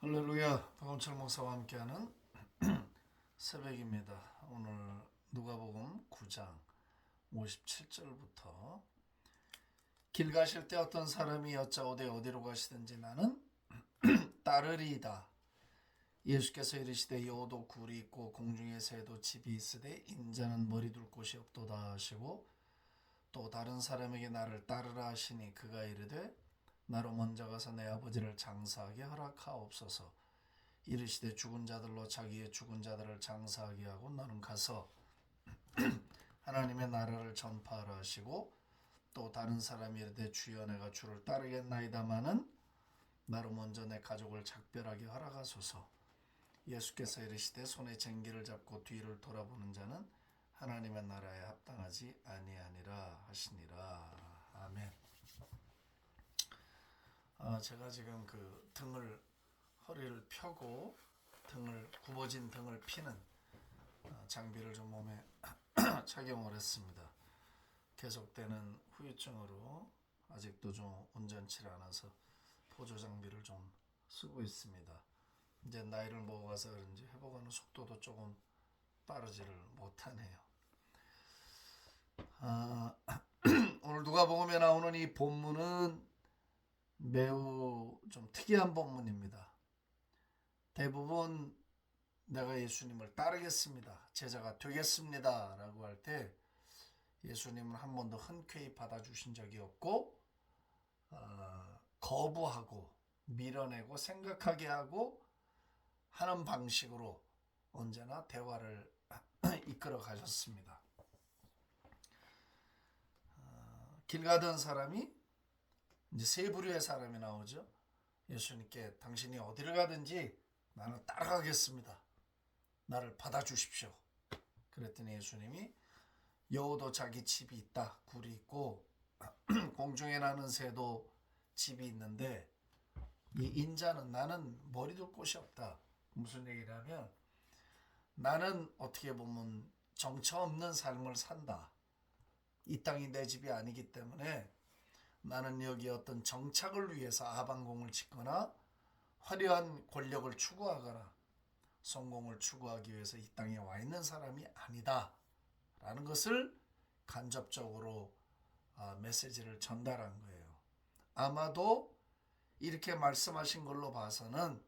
할렐루야. 박원철 목사와 함께하는 새벽입니다. 오늘 누가복음 9장 57절부터 길 가실 때 어떤 사람이 여짜오되 어디로 가시든지 나는 따르리이다. 예수께서 이르시되 여호도 굴이 있고 공중의 새도 집이 있으되 인자는 머리 둘 곳이 없도다 하시고 또 다른 사람에게 나를 따르라 하시니 그가 이르되 나로 먼저 가서 내 아버지를 장사하게 허락하옵소서. 이르시되 죽은 자들로 자기의 죽은 자들을 장사하게 하고 너는 가서 하나님의 나라를 전파하라 하시고 또 다른 사람이 이르되 주여 내가 주를 따르겠나이다마는 나로 먼저 내 가족을 작별하게 허락하소서. 예수께서 이르시되 손에 쟁기를 잡고 뒤를 돌아보는 자는 하나님의 나라에 합당하지 아니하니라 하시니라. 아멘. 제가 지금 그 허리를 펴고 굽어진 등을 피는 장비를 좀 몸에 착용을 했습니다. 계속되는 후유증으로 아직도 좀 온전치 않아서 보조 장비를 좀 쓰고 있습니다. 이제 나이를 먹어가서 그런지 회복하는 속도도 조금 빠르지를 못하네요. 오늘 누가복음에 나오는 이 본문은 매우 좀 특이한 본문입니다. 대부분 내가 예수님을 따르겠습니다, 제자가 되겠습니다 라고 할 때 예수님은 한 번도 흔쾌히 받아주신 적이 없고 거부하고 밀어내고 생각하게 하고 하는 방식으로 언제나 대화를 이끌어 가셨습니다. 길 가던 사람이 이제 세 부류의 사람이 나오죠. 예수님께 당신이 어디를 가든지 나는 따라가겠습니다, 나를 받아주십시오. 그랬더니 예수님이 여호도 자기 집이 있다, 굴이 있고 공중에 나는 새도 집이 있는데 이 인자는 나는 머리 둘 곳이 없다. 무슨 얘기냐면 나는 어떻게 보면 정처 없는 삶을 산다. 이 땅이 내 집이 아니기 때문에 나는 여기 어떤 정착을 위해서 아방공을 짓거나 화려한 권력을 추구하거나 성공을 추구하기 위해서 이 땅에 와 있는 사람이 아니다 라는 것을 간접적으로 메시지를 전달한 거예요. 아마도 이렇게 말씀하신 걸로 봐서는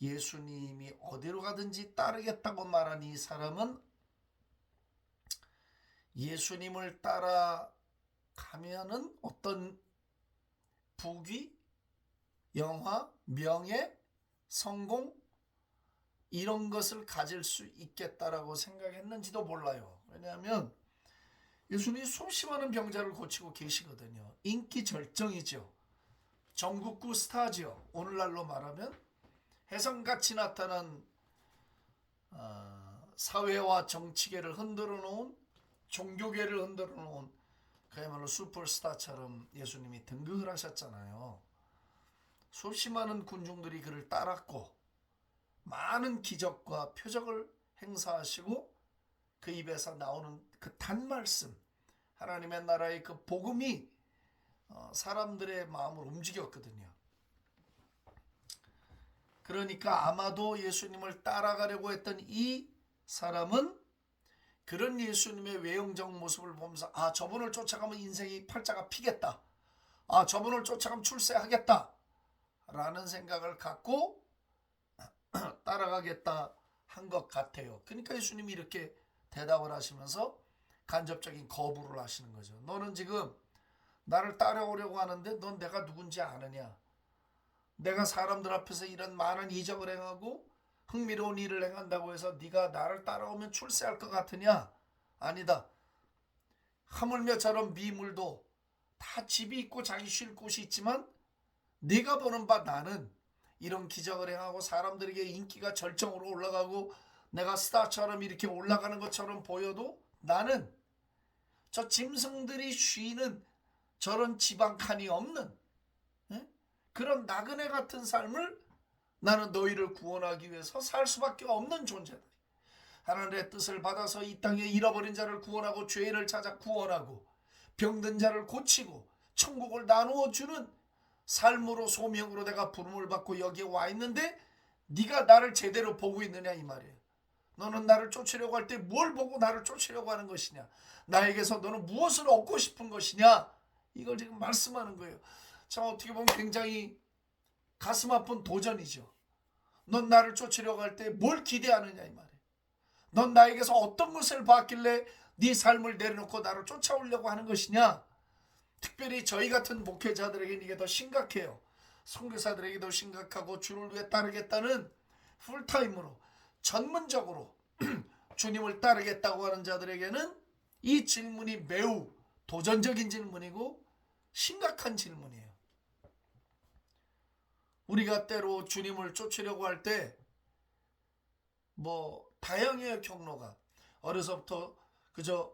예수님이 어디로 가든지 따르겠다고 말한 이 사람은 예수님을 따라가면은 어떤 부귀, 영화, 명예, 성공 이런 것을 가질 수 있겠다라고 생각했는지도 몰라요. 왜냐하면 예수님이 수십 많은 병자를 고치고 계시거든요. 인기 절정이죠. 전국구 스타죠. 오늘날로 말하면 혜성같이 나타난 사회와 정치계를 흔들어 놓은, 종교계를 흔들어 놓은 그야말로 슈퍼스타처럼 예수님이 등극을 하셨잖아요. 수십 많은 군중들이 그를 따랐고 많은 기적과 표적을 행사하시고 그 입에서 나오는 그 단말씀, 하나님의 나라의 그 복음이 사람들의 마음을 움직였거든요. 그러니까 아마도 예수님을 따라가려고 했던 이 사람은 그런 예수님의 외형적 모습을 보면서 저분을 쫓아가면 인생이 팔자가 피겠다, 저분을 쫓아가면 출세하겠다 라는 생각을 갖고 따라가겠다 한 것 같아요. 그러니까 예수님이 이렇게 대답을 하시면서 간접적인 거부를 하시는 거죠. 너는 지금 나를 따라오려고 하는데 넌 내가 누군지 아느냐? 내가 사람들 앞에서 이런 많은 이적을 행하고 흥미로운 일을 행한다고 해서 네가 나를 따라오면 출세할 것 같으냐? 아니다. 하물며 저런 미물도 다 집이 있고 자기 쉴 곳이 있지만 네가 보는 바 나는 이런 기적을 행하고 사람들에게 인기가 절정으로 올라가고 내가 스타처럼 이렇게 올라가는 것처럼 보여도 나는 저 짐승들이 쉬는 저런 지방 칸이 없는 그런 나그네 같은 삶을 나는 너희를 구원하기 위해서 살 수밖에 없는 존재다. 하나님의 뜻을 받아서 이 땅에 잃어버린 자를 구원하고 죄인을 찾아 구원하고 병든 자를 고치고 천국을 나누어 주는 삶으로 소명으로 내가 부름을 받고 여기에 와 있는데 네가 나를 제대로 보고 있느냐 이 말이에요. 너는 나를 쫓으려고 할 때 뭘 보고 나를 쫓으려고 하는 것이냐? 나에게서 너는 무엇을 얻고 싶은 것이냐? 이걸 지금 말씀하는 거예요. 참 어떻게 보면 굉장히 가슴 아픈 도전이죠. 넌 나를 쫓으려고 할 때 뭘 기대하느냐 이 말이에요. 넌 나에게서 어떤 것을 봤길래 네 삶을 내려놓고 나를 쫓아오려고 하는 것이냐? 특별히 저희 같은 목회자들에게는 이게 더 심각해요. 선교사들에게도 심각하고 주를 위해 따르겠다는 풀타임으로 전문적으로 주님을 따르겠다고 하는 자들에게는 이 질문이 매우 도전적인 질문이고 심각한 질문이에요. 우리가 때로 주님을 쫓으려고 할 때 다양해요. 경로가 어려서부터 그저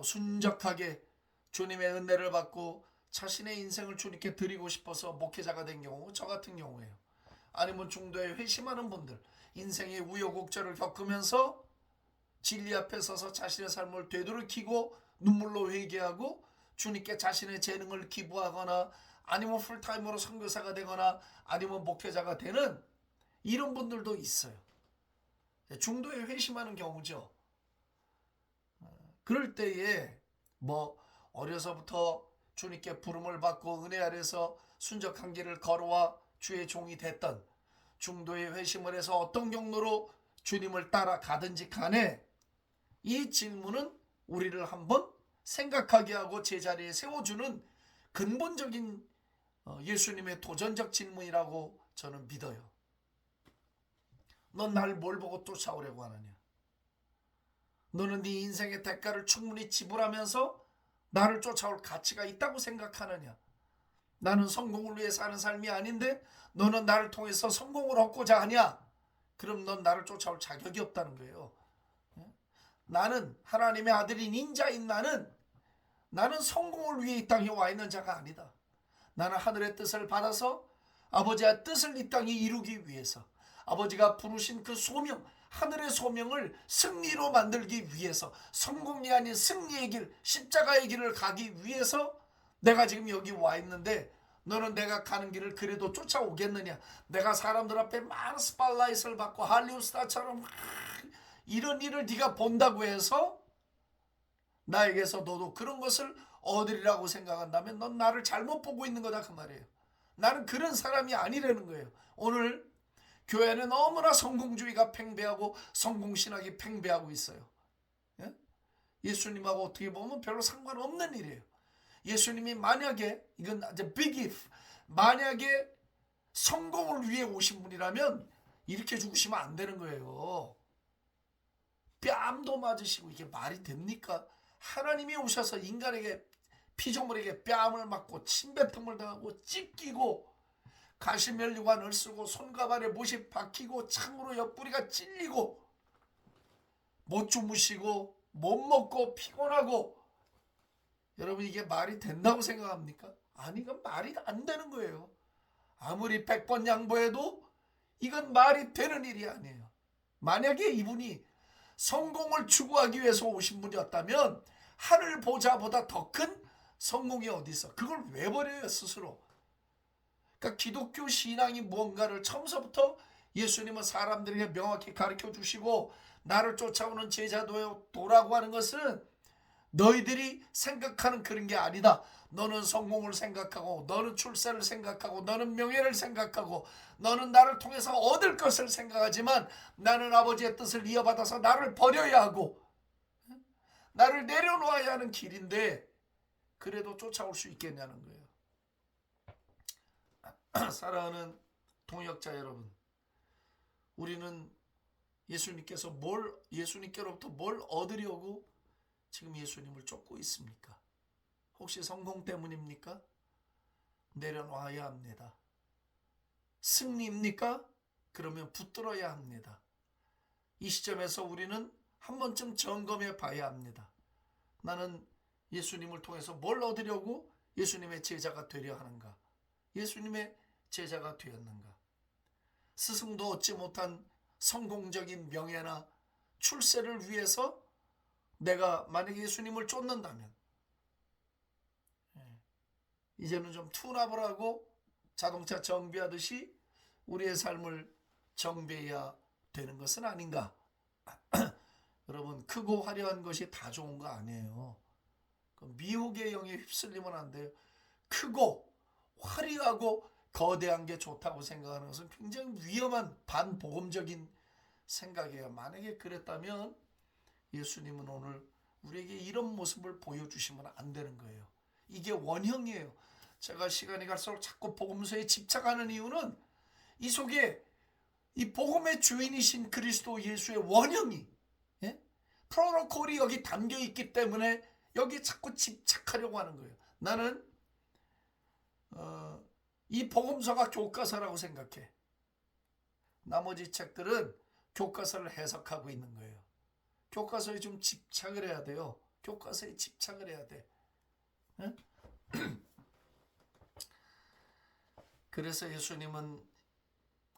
순적하게 주님의 은혜를 받고 자신의 인생을 주님께 드리고 싶어서 목회자가 된 경우, 저 같은 경우에요. 아니면 중도에 회심하는 분들, 인생의 우여곡절을 겪으면서 진리 앞에 서서 자신의 삶을 되돌이키고 눈물로 회개하고 주님께 자신의 재능을 기부하거나 아니면 풀타임으로 선교사가 되거나 아니면 목회자가 되는 이런 분들도 있어요. 중도에 회심하는 경우죠. 그럴 때에 어려서부터 주님께 부름을 받고 은혜 아래서 순적한 길을 걸어와 주의 종이 됐던, 중도에 회심을 해서 어떤 경로로 주님을 따라가든지 간에 이 질문은 우리를 한번 생각하게 하고 제자리에 세워주는 근본적인 예수님의 도전적 질문이라고 저는 믿어요. 넌 날 뭘 보고 쫓아오려고 하느냐? 너는 네 인생의 대가를 충분히 지불하면서 나를 쫓아올 가치가 있다고 생각하느냐? 나는 성공을 위해 사는 삶이 아닌데 너는 나를 통해서 성공을 얻고자 하냐? 그럼 넌 나를 쫓아올 자격이 없다는 거예요. 나는 하나님의 아들인 인자인 나는 성공을 위해 이 땅에 와 있는 자가 아니다. 나는 하늘의 뜻을 받아서 아버지의 뜻을 이 땅에 이루기 위해서, 아버지가 부르신 그 소명, 하늘의 소명을 승리로 만들기 위해서, 성공이 아닌 승리의 길, 십자가의 길을 가기 위해서 내가 지금 여기 와 있는데 너는 내가 가는 길을 그래도 쫓아오겠느냐? 내가 사람들 앞에 많은 스팟라이트를 받고 할리우드 스타처럼 이런 일을 네가 본다고 해서 나에게서 너도 그런 것을 얻으리라고 생각한다면 넌 나를 잘못 보고 있는 거다 그 말이에요. 나는 그런 사람이 아니라는 거예요. 오늘 교회는 너무나 성공주의가 팽배하고 성공신학이 팽배하고 있어요. 예수님하고 어떻게 보면 별로 상관없는 일이에요. 예수님이 만약에, 이건 이제 big if, 만약에 성공을 위해 오신 분이라면 이렇게 죽으시면 안 되는 거예요. 뺨도 맞으시고 이게 말이 됩니까? 하나님이 오셔서 인간에게, 피조물에게 뺨을 맞고 침뱉음을 당하고 찢기고 가시면류관을 쓰고 손과 발에 못이 박히고 창으로 옆구리가 찔리고 못 주무시고 못 먹고 피곤하고, 여러분 이게 말이 된다고 생각합니까? 아니, 이건 말이 안 되는 거예요. 아무리 100번 양보해도 이건 말이 되는 일이 아니에요. 만약에 이분이 성공을 추구하기 위해서 오신 분이었다면 하늘 보좌보다 더 큰 성공이 어디 있어? 그걸 왜 버려요 스스로? 그러니까 기독교 신앙이 무언가를 처음서부터 예수님은 사람들에게 명확히 가르쳐 주시고 나를 쫓아오는 제자도라고 하는 것은 너희들이 생각하는 그런 게 아니다. 너는 성공을 생각하고, 너는 출세를 생각하고, 너는 명예를 생각하고, 너는 나를 통해서 얻을 것을 생각하지만 나는 아버지의 뜻을 이어받아서 나를 버려야 하고 나를 내려놓아야 하는 길인데 그래도 쫓아올 수 있겠냐는 거예요. 사랑하는 동역자 여러분, 우리는 예수님께로부터 뭘 얻으려고 지금 예수님을 쫓고 있습니까? 혹시 성공 때문입니까? 내려놔야 합니다. 승리입니까? 그러면 붙들어야 합니다. 이 시점에서 우리는 한 번쯤 점검해 봐야 합니다. 나는 예수님을 통해서 뭘 얻으려고 예수님의 제자가 되려 하는가? 예수님의 제자가 되었는가? 스승도 얻지 못한 성공적인 명예나 출세를 위해서 내가 만약에 예수님을 쫓는다면 이제는 좀 툰업을 하고 자동차 정비하듯이 우리의 삶을 정비해야 되는 것은 아닌가? 여러분, 크고 화려한 것이 다 좋은 거 아니에요. 미혹의 영에 휩쓸리면 안 돼요. 크고 화려하고 거대한 게 좋다고 생각하는 것은 굉장히 위험한 반복음적인 생각이에요. 만약에 그랬다면 예수님은 오늘 우리에게 이런 모습을 보여주시면 안 되는 거예요. 이게 원형이에요. 제가 시간이 갈수록 자꾸 복음서에 집착하는 이유는 이 속에 이 복음의 주인이신 그리스도 예수의 원형이, 프로토콜이 여기 담겨 있기 때문에 여기 자꾸 집착하려고 하는 거예요. 나는 이 복음서가 교과서라고 생각해. 나머지 책들은 교과서를 해석하고 있는 거예요. 교과서에 좀 집착을 해야 돼요. 교과서에 집착을 해야 돼. 그래서 예수님은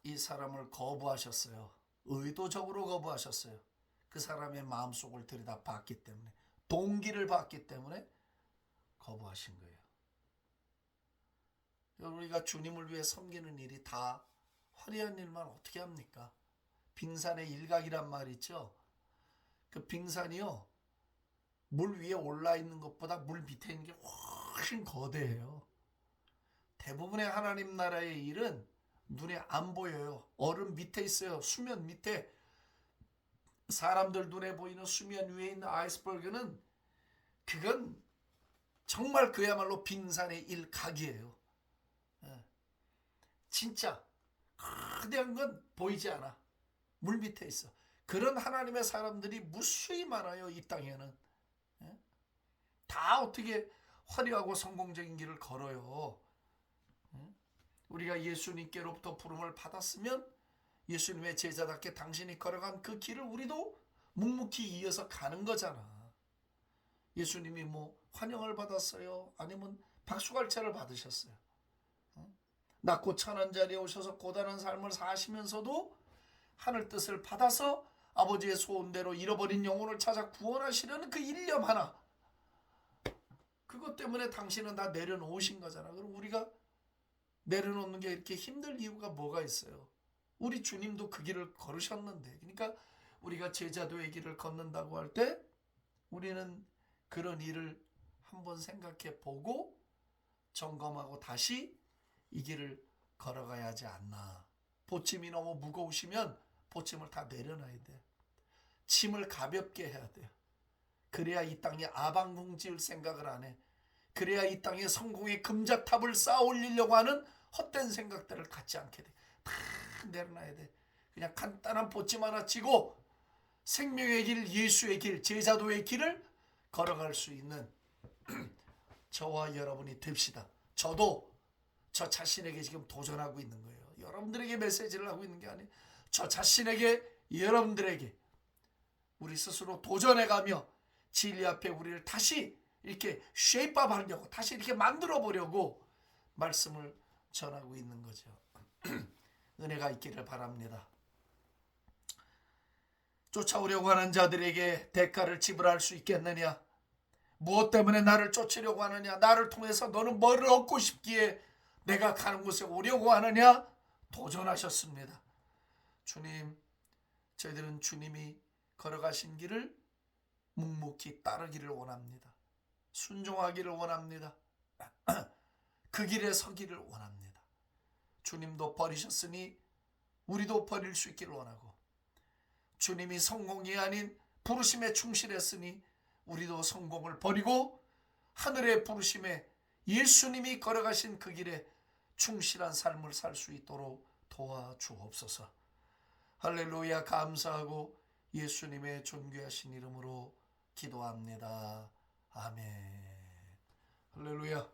이 사람을 거부하셨어요. 의도적으로 거부하셨어요. 그 사람의 마음속을 들여다 봤기 때문에, 동기를 봤기 때문에 거부하신 거예요. 우리가 주님을 위해 섬기는 일이 다 화려한 일만 어떻게 합니까? 빙산의 일각이란 말 있죠. 그 빙산이요, 물 위에 올라 있는 것보다 물 밑에 있는 게 훨씬 거대해요. 대부분의 하나님 나라의 일은 눈에 안 보여요. 얼음 밑에 있어요. 수면 밑에. 사람들 눈에 보이는 수면 위에 있는 아이스버그는 그건 정말 그야말로 빙산의 일각이에요. 진짜 거대한 건 보이지 않아. 물 밑에 있어. 그런 하나님의 사람들이 무수히 많아요. 이 땅에는. 다 어떻게 화려하고 성공적인 길을 걸어요. 우리가 예수님께로부터 부름을 받았으면 예수님의 제자답게 당신이 걸어간 그 길을 우리도 묵묵히 이어서 가는 거잖아. 예수님이 뭐 환영을 받았어요? 아니면 박수갈채를 받으셨어요? 낮고 천한 자리에 오셔서 고단한 삶을 사시면서도 하늘 뜻을 받아서 아버지의 소원대로 잃어버린 영혼을 찾아 구원하시려는 그 일념 하나, 그것 때문에 당신은 다 내려놓으신 거잖아. 그럼 우리가 내려놓는 게 이렇게 힘들 이유가 뭐가 있어요? 우리 주님도 그 길을 걸으셨는데. 그러니까 우리가 제자도의 길을 걷는다고 할 때 우리는 그런 일을 한번 생각해 보고 점검하고 다시 이 길을 걸어가야 하지 않나. 보침이 너무 무거우시면 보침을 다 내려놔야 돼. 짐을 가볍게 해야 돼요. 그래야 이 땅에 아방궁 지을 생각을 안 해. 그래야 이 땅에 성공의 금자탑을 쌓아 올리려고 하는 헛된 생각들을 갖지 않게 돼. 다 내려놔야 돼. 그냥 간단한 보침 하나 치고 생명의 길, 예수의 길, 제자도의 길을 걸어갈 수 있는 저와 여러분이 됩시다. 저도 저 자신에게 지금 도전하고 있는 거예요. 여러분들에게 메시지를 하고 있는 게 아니에요. 저 자신에게, 여러분들에게 우리 스스로 도전해가며 진리 앞에 우리를 다시 이렇게 쉐이프업 하려고, 다시 이렇게 만들어 보려고 말씀을 전하고 있는 거죠. 은혜가 있기를 바랍니다. 쫓아오려고 하는 자들에게 대가를 지불할 수 있겠느냐? 무엇 때문에 나를 쫓으려고 하느냐? 나를 통해서 너는 뭐를 얻고 싶기에 내가 가는 곳에 오려고 하느냐? 도전하셨습니다. 주님, 저희들은 주님이 걸어가신 길을 묵묵히 따르기를 원합니다. 순종하기를 원합니다. 그 길에 서기를 원합니다. 주님도 버리셨으니 우리도 버릴 수 있기를 원하고, 주님이 성공이 아닌 부르심에 충실했으니 우리도 성공을 버리고 하늘의 부르심에 예수님이 걸어가신 그 길에 충실한 삶을 살 수 있도록 도와주옵소서. 할렐루야. 감사하고 예수님의 존귀하신 이름으로 기도합니다. 아멘. 할렐루야.